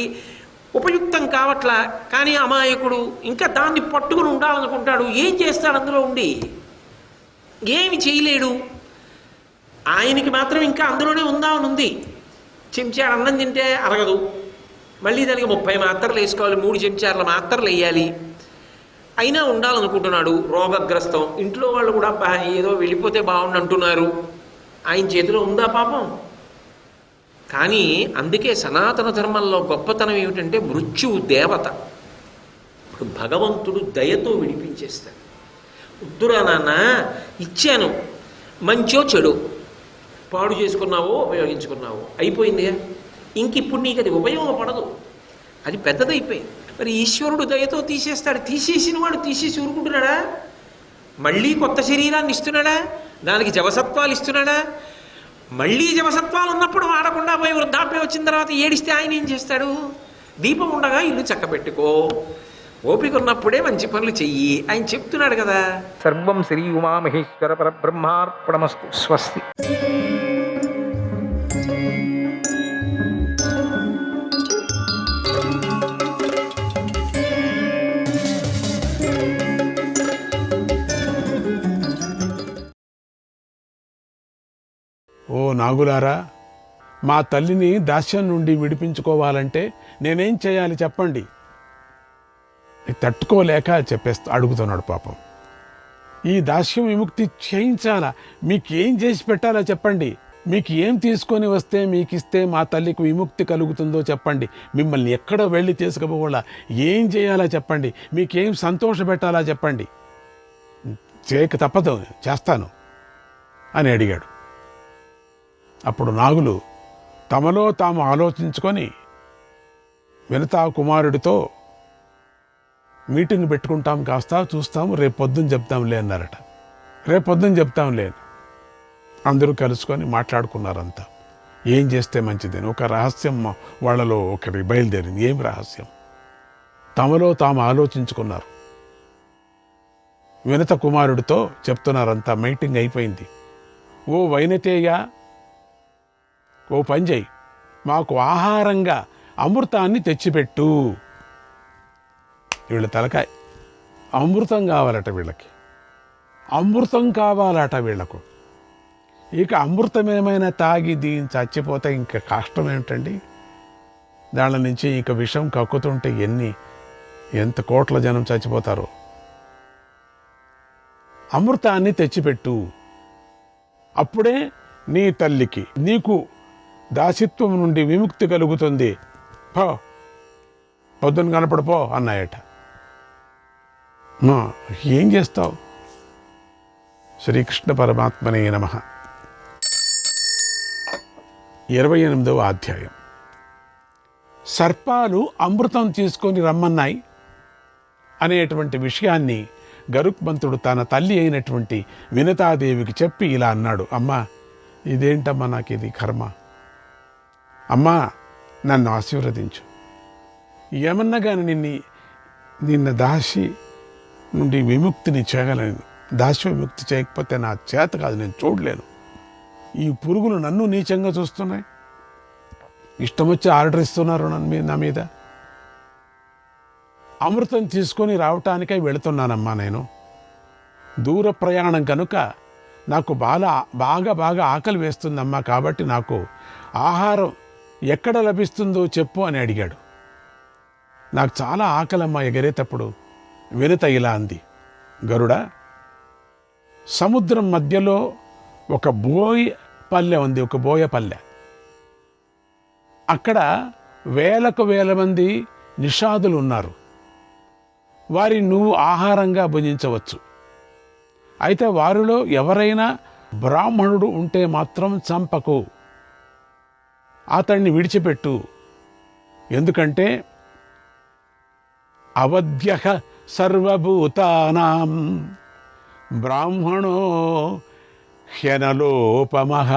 ఉపయుక్తం కావట్లా. కానీ అమాయకుడు ఇంకా దాన్ని పట్టుకుని ఉండాలనుకుంటాడు. ఏం చేస్తాడు అందులో ఉండి? ఏమి చేయలేడు. ఆయనకి మాత్రం ఇంకా అందులోనే ఉందామని ఉంది. చెంచాడు అన్నం తింటే అరగదు, మళ్ళీ దానికి 30 మాత్రలు వేసుకోవాలి, 3 చెంచాల మాత్రలు వేయాలి. అయినా ఉండాలనుకుంటున్నాడు. రోగగ్రస్తం, ఇంట్లో వాళ్ళు కూడా ఏదో వెళ్ళిపోతే బాగుండు అంటున్నారు. ఆయన చేతిలో ఉందా పాపం? కానీ అందుకే సనాతన ధర్మంలో గొప్పతనం ఏమిటంటే మృత్యువు దేవత. ఇప్పుడు భగవంతుడు దయతో విడిపించేస్తాడు. వద్దురా నాన్న, ఇచ్చాను, మంచో చెడు, పాడు చేసుకున్నావో ఉపయోగించుకున్నావో అయిపోయింది. ఇంక ఇప్పుడు నీకు అది ఉపయోగపడదు, అది పెద్దదైపోయింది. మరి ఈశ్వరుడు దయతో తీసేస్తాడు. తీసేసిన వాడు తీసేసి ఊరుకుంటున్నాడా? మళ్ళీ కొత్త శరీరాన్ని ఇస్తున్నాడా? దానికి జవసత్వాలు ఇస్తున్నాడా? మళ్ళీ జవసత్వాలు ఉన్నప్పుడు వాడకుండా పోయి వృద్ధాప్యం వచ్చిన తర్వాత ఏడిస్తే ఆయన ఏం చేస్తాడు? దీపం ఉండగా ఇల్లు చక్కబెట్టుకో, ఓపిక ఉన్నప్పుడే మంచి పనులు చెయ్యి ఆయన చెప్తున్నాడు కదా. సర్వం శ్రీ ఉమామహేశ్వర పరబ్రహ్మార్పణమస్తు. స్వస్తి. ఓ నాగులారా, మా తల్లిని దాస్యం నుండి విడిపించుకోవాలంటే నేనేం చేయాలి చెప్పండి? తట్టుకోలేక అడుగుతున్నాడు పాపం. ఈ దాస్యం విముక్తి చేయించాలా? మీకేం చేసి పెట్టాలా చెప్పండి? మీకు ఏం తీసుకొని వస్తే మీకు ఇస్తే మా తల్లికి విముక్తి కలుగుతుందో చెప్పండి. మిమ్మల్ని ఎక్కడ వెళ్ళి తీసుకుపోవాలా? ఏం చేయాలా చెప్పండి? మీకేం సంతోష పెట్టాలా చెప్పండి? చేయక తప్పదు, చేస్తాను అని అడిగాడు. అప్పుడు నాగులు తమలో తాము ఆలోచించుకొని వినతా కుమారుడితో మీటింగ్ పెట్టుకుంటాం, కాస్త చూస్తాము, రేపు పొద్దున్న చెప్తాంలే అన్నారట. రేపు పొద్దున్న చెప్తాంలే అందరూ కలుసుకొని మాట్లాడుకున్నారంతా. ఏం చేస్తే మంచిదని ఒక రహస్యం వాళ్ళలో ఒకటి బయలుదేరింది. ఏం రహస్యం? తమలో తాము ఆలోచించుకున్నారు. వినత కుమారుడితో చెప్తున్నారంతా. మీటింగ్ అయిపోయింది. ఓ వైనతేయ, ఓ పని చేయి, మాకు ఆహారంగా అమృతాన్ని తెచ్చిపెట్టు. వీళ్ళ తలకాయ అమృతం కావాలట వీళ్ళకి, అమృతం కావాలట వీళ్ళకు. ఇక అమృతం ఏమైనా తాగి దీని చచ్చిపోతే ఇంకా కష్టం ఏమిటండి? దాని నుంచి ఇక విషం కక్కుతుంటే ఎంత కోట్ల జనం చచ్చిపోతారో. అమృతాన్ని తెచ్చిపెట్టు, అప్పుడే నీ తల్లికి నీకు దాసిత్వం నుండి విముక్తి కలుగుతుంది. పో, పొద్దున కనపడిపో అన్నాయట. ఏం చేస్తావు? శ్రీకృష్ణ పరమాత్మనే నమః. 28వ అధ్యాయం. సర్పాలు అమృతం తీసుకొని రమ్మన్నాయి అనేటువంటి విషయాన్ని గరుత్మంతుడు తన తల్లి అయినటువంటి వినతాదేవికి చెప్పి ఇలా అన్నాడు. అమ్మా, ఇదేంటమ్మా, నాకు ఇది కర్మ. అమ్మా, నన్ను ఆశీర్వదించు. ఏమన్నా కానీ నిన్న దాసి నుండి విముక్తిని చేయగలను. దాసి విముక్తి చేయకపోతే నా చేత కాదు, నేను చూడలేను. ఈ పురుగులు నన్ను నీచంగా చూస్తున్నాయి, ఇష్టం వచ్చి ఆర్డర్ ఇస్తున్నారు నా మీద. అమృతం తీసుకొని రావటానికై వెళుతున్నానమ్మా. నేను దూర ప్రయాణం కనుక నాకు బాగా ఆకలి వేస్తుందమ్మా. కాబట్టి నాకు ఆహారం ఎక్కడ లభిస్తుందో చెప్పు అని అడిగాడు. నాకు చాలా ఆకలమ్మా ఎగరేటప్పుడు. వినత ఇలా అంది, గరుడ, సముద్రం మధ్యలో ఒక బోయ పల్లె ఉంది, ఒక బోయ పల్లె. అక్కడ వేలకు వేల మంది నిషాదులు ఉన్నారు. వారిని నువ్వు ఆహారంగా భుజించవచ్చు. అయితే వారిలో ఎవరైనా బ్రాహ్మణుడు ఉంటే మాత్రం చంపకు, అతన్ని విడిచిపెట్టు. ఎందుకంటే అవధ్య సర్వభూతానాం బ్రాహ్మణో హ్యనలోపమః.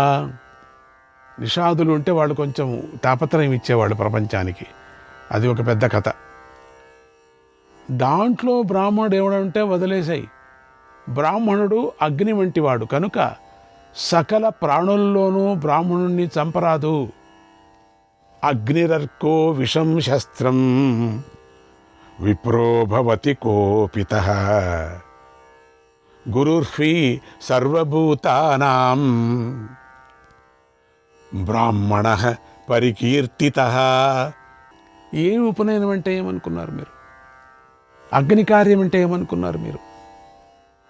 నిషాదులు ఉంటే వాళ్ళు కొంచెం తాపత్రయం ఇచ్చేవాళ్ళు ప్రపంచానికి. అది ఒక పెద్ద కథ. దాంట్లో బ్రాహ్మణుడు ఏమంటే వదిలేసాయి. బ్రాహ్మణుడు అగ్ని వంటివాడు కనుక సకల ప్రాణుల్లోనూ బ్రాహ్మణుణ్ణి చంపరాదు. అగ్నిరర్కో విషం శస్త్రం విప్రో భవతి కోపితః గురుర్హి సర్వభూతానాం బ్రాహ్మణః పరికీర్తితః. ఏం ఉపనయనం అంటే ఏమనుకున్నారు మీరు? అగ్ని కార్యం అంటే ఏమనుకున్నారు మీరు?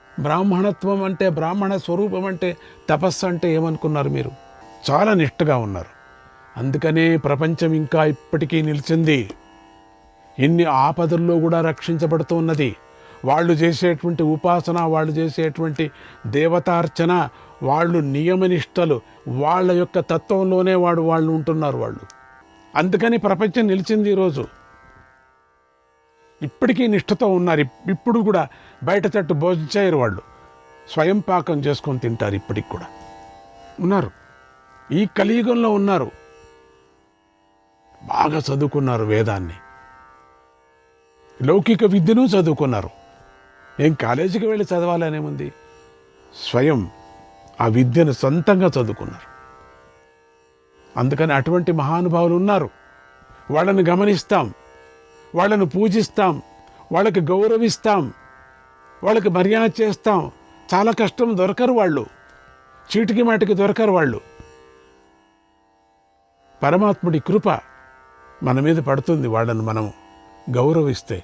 బ్రాహ్మణత్వం అంటే, బ్రాహ్మణ స్వరూపం అంటే, తపస్సు అంటే ఏమనుకున్నారు మీరు? చాలా నిష్ఠగా ఉన్నారు. అందుకనే ప్రపంచం ఇంకా ఇప్పటికీ నిలిచింది. ఇన్ని ఆపదల్లో కూడా రక్షించబడుతూ ఉన్నది. వాళ్ళు చేసేటువంటి ఉపాసన, వాళ్ళు చేసేటువంటి దేవతార్చన, వాళ్ళు నియమనిష్టలు, వాళ్ళ యొక్క తత్వంలోనే వాళ్ళు ఉంటున్నారు వాళ్ళు. అందుకని ప్రపంచం నిలిచింది ఈరోజు. ఇప్పటికీ నిష్ఠతో ఉన్నారు. ఇప్పుడు కూడా బయట తట్టు భోజనం చేయరు వాళ్ళు. స్వయం పాకం చేసుకొని తింటారు. ఇప్పటికి కూడా ఉన్నారు. ఈ కలియుగంలో ఉన్నారు. బాగా చదువుకున్నారు వేదాన్ని, లౌకిక విద్యను చదువుకున్నారు. ఏం కాలేజీకి వెళ్ళి చదవాలనేముంది? స్వయం ఆ విద్యను సొంతంగా చదువుకున్నారు. అందుకని అటువంటి మహానుభావులు ఉన్నారు. వాళ్ళని గమనిస్తాం, వాళ్ళను పూజిస్తాం, వాళ్ళకి గౌరవిస్తాం, వాళ్ళకి మర్యాద చేస్తాం. చాలా కష్టం, దొరకరు వాళ్ళు. చీటికి మాటికి దొరకరు వాళ్ళు. పరమాత్ముడి కృప మన మీద పడుతుంది వాళ్ళను మనం గౌరవిస్తే.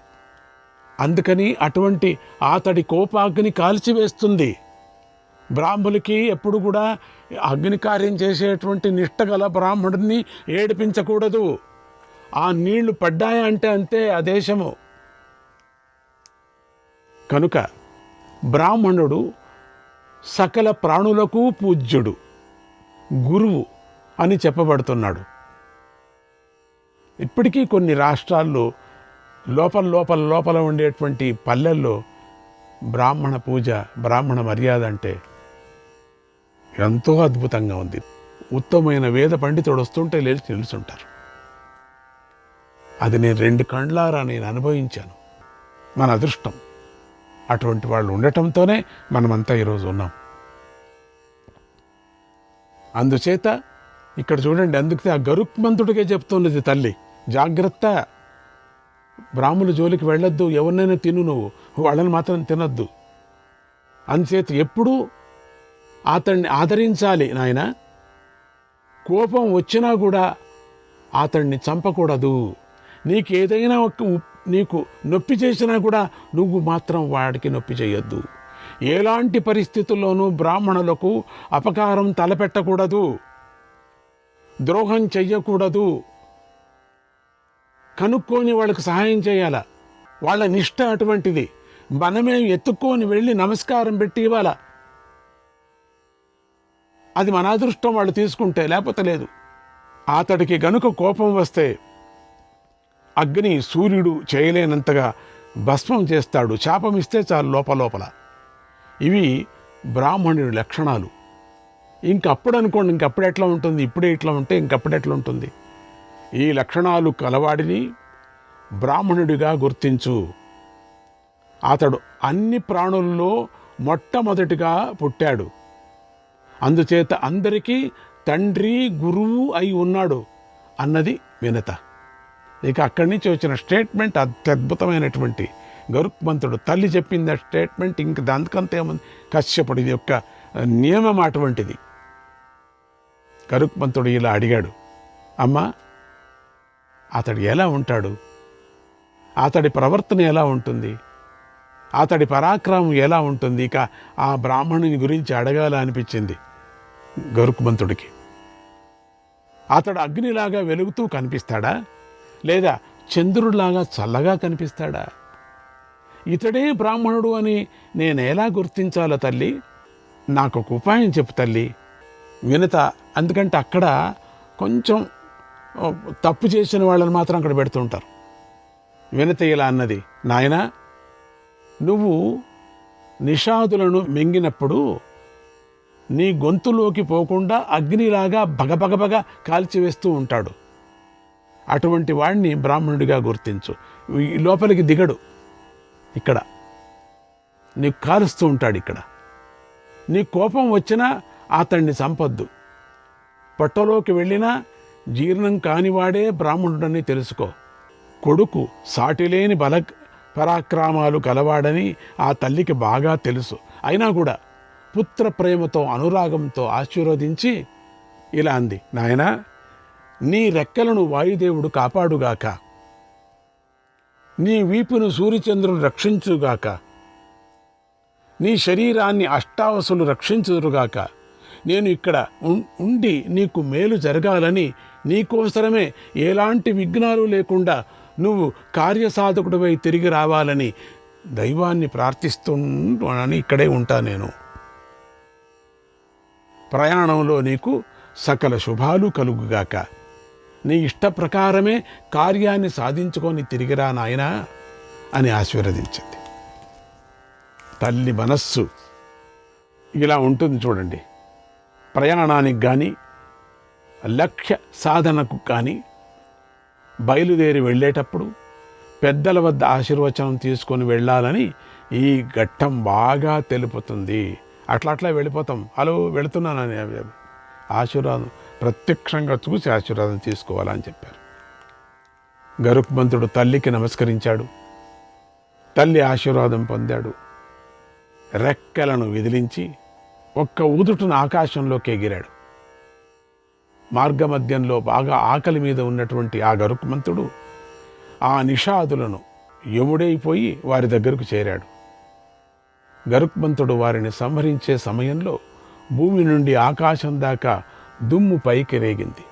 అందుకని అటువంటి అతడి కోపాగ్ని కాల్చివేస్తుంది. బ్రాహ్మణులకి ఎప్పుడు కూడా అగ్ని కార్యం చేసేటువంటి నిష్ఠగల బ్రాహ్మణుడిని ఏడిపించకూడదు. ఆ నీళ్లు పడ్డాయా అంటే అంతే ఆ దేశము. కనుక బ్రాహ్మణుడు సకల ప్రాణులకు పూజ్యుడు, గురువు అని చెప్పబడుతున్నాడు. ఇప్పటికీ కొన్ని రాష్ట్రాల్లో లోపల ఉండేటువంటి పల్లెల్లో బ్రాహ్మణ పూజ, బ్రాహ్మణ మర్యాద అంటే ఎంతో అద్భుతంగా ఉంది. ఉత్తమమైన వేద పండితుడు వస్తుంటే లేచి నిలుచుంటారు. అది నేను 2 కళ్ళారా నేను అనుభవించాను. మన అదృష్టం అటువంటి వాళ్ళు ఉండటంతోనే మనమంతా ఈరోజు ఉన్నాం. అందుచేత ఇక్కడ చూడండి, అందుకే ఆ గరుక్మంతుడికే చెప్తున్నది తల్లి, జాగ్రత్త, బ్రాహ్మణుల జోలికి వెళ్ళొద్దు, ఎవరినైనా తిను, నువ్వు వాళ్ళని మాత్రం తినొద్దు. అందుచేత ఎప్పుడూ అతన్ని ఆదరించాలి నాయన. కోపం వచ్చినా కూడా అతన్ని చంపకూడదు. నీకేదైనా నీకు నొప్పి చేసినా కూడా నువ్వు మాత్రం వాడికి నొప్పి చేయొద్దు. ఎలాంటి పరిస్థితుల్లోనూ బ్రాహ్మణులకు అపకారం తలపెట్టకూడదు, ద్రోహం చెయ్యకూడదు. కనుక్కొని వాళ్ళకి సహాయం చేయాల. వాళ్ళ నిష్ఠ అటువంటిది. మనమే ఎత్తుక్కొని వెళ్ళి నమస్కారం పెట్టి ఇవ్వాల. అది మన అదృష్టం వాళ్ళు తీసుకుంటే, లేకపోతే లేదు. అతడికి గనుక కోపం వస్తే అగ్ని సూర్యుడు చేయలేనంతగా భస్మం చేస్తాడు. శాపం ఇస్తే చాలు లోపల. ఇవి బ్రాహ్మణుడి లక్షణాలు. ఇంకప్పుడు అనుకోండి, ఇంకప్పుడు ఎట్లా ఉంటుంది? ఇప్పుడే ఇట్లా ఉంటే ఇంకప్పుడు ఎట్లా ఉంటుంది? ఈ లక్షణాలు కలవాడిని బ్రాహ్మణుడిగా గుర్తించు. అతడు అన్ని ప్రాణుల్లో మొట్టమొదటిగా పుట్టాడు. అందుచేత అందరికీ తండ్రి, గురువు అయి ఉన్నాడు అన్నది వినత. ఇక అక్కడి నుంచి వచ్చిన స్టేట్మెంట్ అత్యద్భుతమైనటువంటి గరుక్మంతుడు తల్లి చెప్పింది. ఆ స్టేట్మెంట్ ఇంక దానికంతే ఏముంది? కశ్యపుడి యొక్క నియమం అటువంటిది. గరుక్మంతుడు ఇలా అడిగాడు, అమ్మా అతడు ఎలా ఉంటాడు? అతడి ప్రవర్తన ఎలా ఉంటుంది? అతడి పరాక్రమం ఎలా ఉంటుంది? ఇక ఆ బ్రాహ్మణుని గురించి అడగాల అనిపించింది గరుక్మంతుడికి. అతడు అగ్నిలాగా వెలుగుతూ కనిపిస్తాడా? లేదా చంద్రుడిలాగా చల్లగా కనిపిస్తాడా? ఇతడే బ్రాహ్మణుడు అని నేను ఎలా గుర్తించాలో తల్లి? నాకు ఒక ఉపాయం చెప్పు తల్లి. వినత, ఎందుకంటే అక్కడ కొంచెం తప్పు చేసిన వాళ్ళని మాత్రం అక్కడ పెడుతుంటారు. వినత ఇలా అన్నది, నాయనా, నువ్వు నిషాదులను మింగినప్పుడు నీ గొంతులోకి పోకుండా అగ్నిలాగా బగబగబగ కాల్చివేస్తూ ఉంటాడు. అటువంటి వాడిని బ్రాహ్మణుడిగా గుర్తించు. లోపలికి దిగడు, ఇక్కడ నీకు కాలుస్తూ ఉంటాడు. ఇక్కడ నీ కోపం వచ్చినా అతన్ని చంపొద్దు. పొట్టలోకి వెళ్ళినా జీర్ణం కానివాడే బ్రాహ్మణుడని తెలుసుకో. కొడుకు సాటిలేని పరాక్రమాలు కలవాడని ఆ తల్లికి బాగా తెలుసు. అయినా కూడా పుత్ర ప్రేమతో అనురాగంతో ఆశీర్వదించి ఇలా అంది, నాయనా, నీ రెక్కలను వాయుదేవుడు కాపాడుగాక, నీ వీపును సూర్యచంద్రులు రక్షించుగాక, నీ శరీరాన్ని అష్టావసులు రక్షించురుగాక. నేను ఇక్కడ ఉండి నీకు మేలు జరగాలని, నీకోసరమే ఎలాంటి విఘ్నాలు లేకుండా నువ్వు కార్యసాధకుడివై తిరిగి రావాలని దైవాన్ని ప్రార్థిస్తున్నానని ఇక్కడే ఉంటా. నేను ప్రయాణంలో నీకు సకల శుభాలు కలుగుగాక. నీ ఇష్ట ప్రకారమే కార్యాన్ని సాధించుకొని తిరిగిరా నాయనా అని ఆశీర్వదించింది. తల్లి మనస్సు ఇలా ఉంటుంది చూడండి. ప్రయాణానికి కానీ లక్ష్య సాధనకు కానీ బయలుదేరి వెళ్ళేటప్పుడు పెద్దల వద్ద ఆశీర్వచనం తీసుకొని వెళ్ళాలని ఈ ఘట్టం బాగా తెలుపుతుంది. అట్లా వెళ్ళిపోతాం, హలో వెళుతున్నానని ఆశీర్వాదం ప్రత్యక్షంగా చూసి ఆశీర్వాదం తీసుకోవాలని చెప్పారు. గరుక్మంతుడు తల్లికి నమస్కరించాడు. తల్లి ఆశీర్వాదం పొందాడు. రెక్కలను విదిలించి ఒక్క ఊదుటును ఆకాశంలోకి ఎగిరాడు. మార్గమధ్యంలో బాగా ఆకలి మీద ఉన్నటువంటి ఆ గరుక్మంతుడు ఆ నిషాదులను యముడైపోయి వారి దగ్గరకు చేరాడు. గరుక్మంతుడు వారిని సంహరించే సమయంలో భూమి నుండి ఆకాశం దాకా దుమ్ము పైకి రేగింది.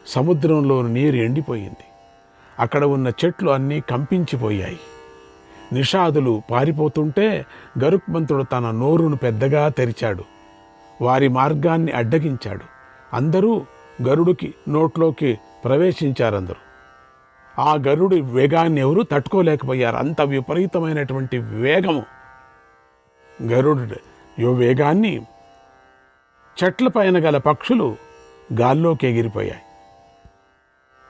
సముద్రంలో నీరు ఎండిపోయింది. అక్కడ ఉన్న చెట్లు అన్నీ కంపించిపోయాయి. నిషాదులు పారిపోతుంటే గరుక్మంతుడు తన నోరును పెద్దగా తెరిచాడు. వారి మార్గాన్ని అడ్డగించాడు. అందరూ గరుడికి నోట్లోకి ప్రవేశించారందరూ. ఆ గరుడి వేగాన్ని ఎవరూ తట్టుకోలేకపోయారు. అంత విపరీతమైనటువంటి వేగము. గరుడు వేగాన్ని చెట్ల పైన గల పక్షులు గాల్లోకి ఎగిరిపోయాయి.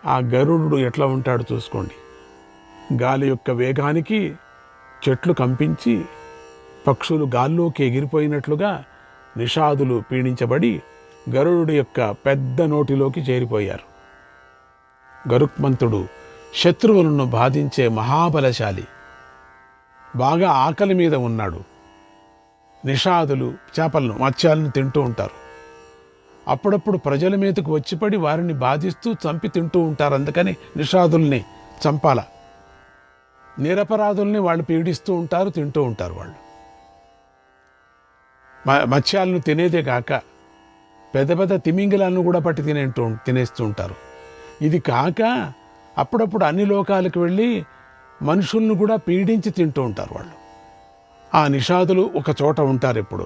ఆ గరుడు ఎట్లా ఉంటాడు చూసుకోండి. గాలి యొక్క వేగానికి చెట్లు కంపించి పక్షులు గాల్లోకి ఎగిరిపోయినట్లుగా నిషాదులు పీడించబడి గరుడు యొక్క పెద్ద నోటిలోకి చేరిపోయారు. గరుక్మంతుడు శత్రువులను బాధించే మహాబలశాలి. బాగా ఆకలి మీద ఉన్నాడు. నిషాదులు చేపలను మత్స్యాలను తింటూ ఉంటారు. అప్పుడప్పుడు ప్రజల మీదకు వచ్చిపడి వారిని బాధిస్తూ చంపి తింటూ ఉంటారు. అందుకని నిషాదుల్ని చంపాల. నిరపరాధుల్ని వాళ్ళు పీడిస్తూ ఉంటారు, తింటూ ఉంటారు. వాళ్ళు మత్స్యాలను తినేదే కాక పెద్ద పెద్ద తిమింగిలాలను కూడా పట్టి తినేస్తూ ఉంటారు. ఇది కాక అప్పుడప్పుడు అన్ని లోకాలకు వెళ్ళి మనుషులను కూడా పీడించి తింటూ ఉంటారు వాళ్ళు. ఆ నిషాదులు ఒక చోట ఉంటారు ఎప్పుడు.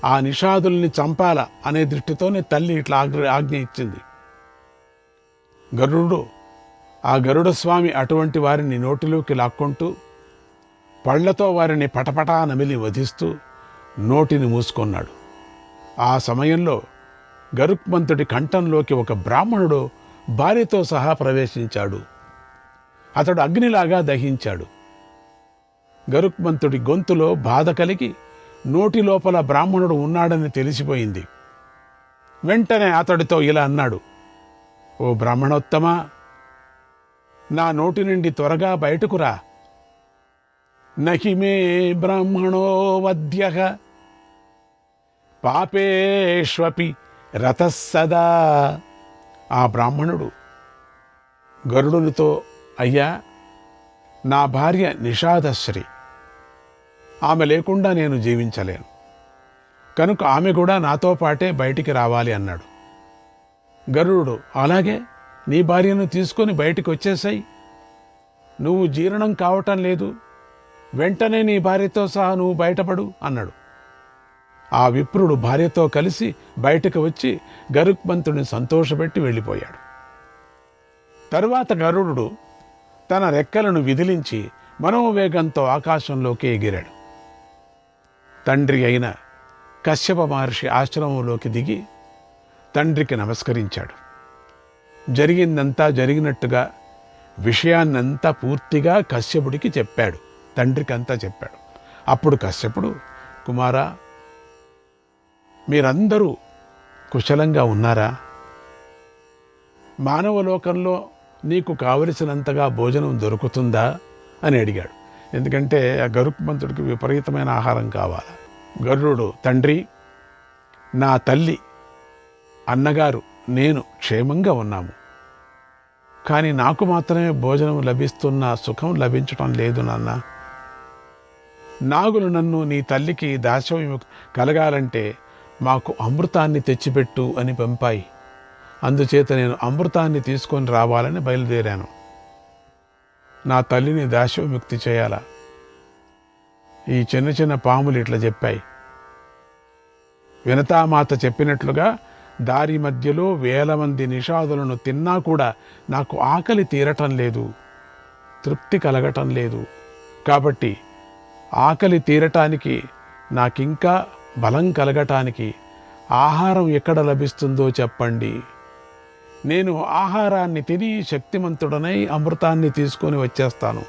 ఆ నిషాదుల్ని చంపాల అనే దృష్టితోనే తల్లి ఇట్లా ఆజ్ఞ ఇచ్చింది. గరుడు, ఆ గరుడ స్వామి అటువంటి వారిని నోటిలోకి లాక్కుంటూ పళ్లతో వారిని పటపటా నమిలి వధిస్తూ నోటిని మూసుకున్నాడు. ఆ సమయంలో గరుక్మంతుడి కంఠంలోకి ఒక బ్రాహ్మణుడు భార్యతో సహా ప్రవేశించాడు. అతడు అగ్నిలాగా దహించాడు. గరుక్మంతుడి గొంతులో బాధ కలిగి నోటి లోపల బ్రాహ్మణుడు ఉన్నాడని తెలిసిపోయింది. వెంటనే అతడితో ఇలా అన్నాడు, ఓ బ్రాహ్మణోత్తమా, నా నోటి నుండి త్వరగా బయటకు రా. నహిమే బ్రాహ్మణో వధ్యః పాపేష్వపి రతస్సదా. ఆ బ్రాహ్మణుడు గరుడునితో, అయ్యా, నా భార్య నిషాదశ్రీ, ఆమె లేకుండా నేను జీవించలేను, కనుక ఆమె కూడా నాతో పాటే బయటికి రావాలి అన్నాడు. గరుడు, అలాగే నీ భార్యను తీసుకొని బయటికి వచ్చేసాయి. నువ్వు జీర్ణం కావటం లేదు, వెంటనే నీ భార్యతో సహా నువ్వు బయటపడు అన్నాడు. ఆ విప్రుడు భార్యతో కలిసి బయటకు వచ్చి గరుత్మంతుడిని సంతోషపెట్టి వెళ్ళిపోయాడు. తరువాత గరుడు తన రెక్కలను విదిలించి మనోవేగంతో ఆకాశంలోకి ఎగిరాడు. తండ్రి అయిన కశ్యప మహర్షి ఆశ్రమంలోకి దిగి తండ్రికి నమస్కరించాడు. జరిగిందంతా జరిగినట్టుగా విషయాన్నంతా పూర్తిగా కశ్యపుడికి చెప్పాడు. తండ్రికి అంతా చెప్పాడు. అప్పుడు కశ్యపుడు, కుమారా, మీరందరూ కుశలంగా ఉన్నారా? మానవలోకంలో నీకు కావలసినంతగా భోజనం దొరుకుతుందా అని అడిగాడు. ఎందుకంటే ఆ గరుత్మంతుడికి విపరీతమైన ఆహారం కావాలి. గరుడు, తండ్రి, నా తల్లి, అన్నగారు, నేను క్షేమంగా ఉన్నాము. కానీ నాకు మాత్రమే భోజనం లభిస్తున్న సుఖం లభించటం లేదు నాన్న. నాగులు నన్ను నీ తల్లికి దాస్యం కలగాలంటే మాకు అమృతాన్ని తెచ్చిపెట్టు అని పంపాయి. అందుచేత నేను అమృతాన్ని తీసుకొని రావాలని బయలుదేరాను. నా తల్లిని దాస్యముక్తి చేయాలా? ఈ చిన్న చిన్న పాములు ఇట్లా చెప్పాయి. వినతామాత చెప్పినట్లుగా దారి మధ్యలో 1000 మంది నిషాదులను తిన్నా కూడా నాకు ఆకలి తీరటం లేదు, తృప్తి కలగటం లేదు. కాబట్టి ఆకలి తీరటానికి, నాకింకా బలం కలగటానికి ఆహారం ఎక్కడ లభిస్తుందో చెప్పండి. నేను ఆహారాన్ని తిని శక్తిమంతుడనై అమృతాన్ని తీసుకొని వచ్చేస్తాను.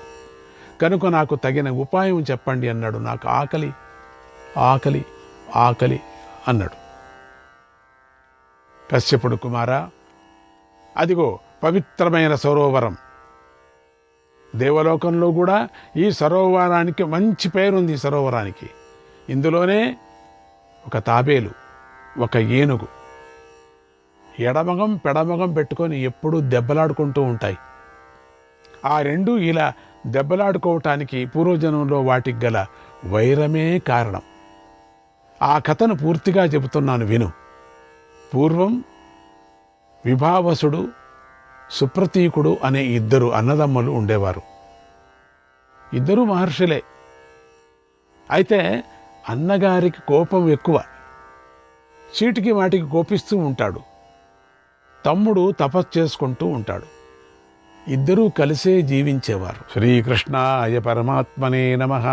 కనుక నాకు తగిన ఉపాయం చెప్పండి అన్నాడు. నాకు ఆకలి ఆకలి ఆకలి అన్నాడు. కశ్యపుడు, కుమారా, అదిగో పవిత్రమైన సరోవరం. దేవలోకంలో కూడా ఈ సరోవరానికి మంచి పేరుంది. ఈ సరోవరానికి ఇందులోనే ఒక తాబేలు, ఒక ఏనుగు ఎడమగం పెడమగం పెట్టుకొని ఎప్పుడూ దెబ్బలాడుకుంటూ ఉంటాయి. ఆ రెండు ఇలా దెబ్బలాడుకోవటానికి పూర్వజన్మలో వాటికి గల వైరమే కారణం. ఆ కథను పూర్తిగా చెబుతున్నాను, విను. పూర్వం విభావసుడు, సుప్రతీకుడు అనే 2 అన్నదమ్ములు ఉండేవారు. 2 మహర్షులే. అయితే అన్నగారికి కోపం ఎక్కువ, చీటికి వాటికి కోపిస్తూ ఉంటాడు. తమ్ముడు తపస్సు చేసుకుంటూ ఉంటాడు. 2 కలిసే జీవించేవారు. శ్రీకృష్ణాయ పరమాత్మనే నమః.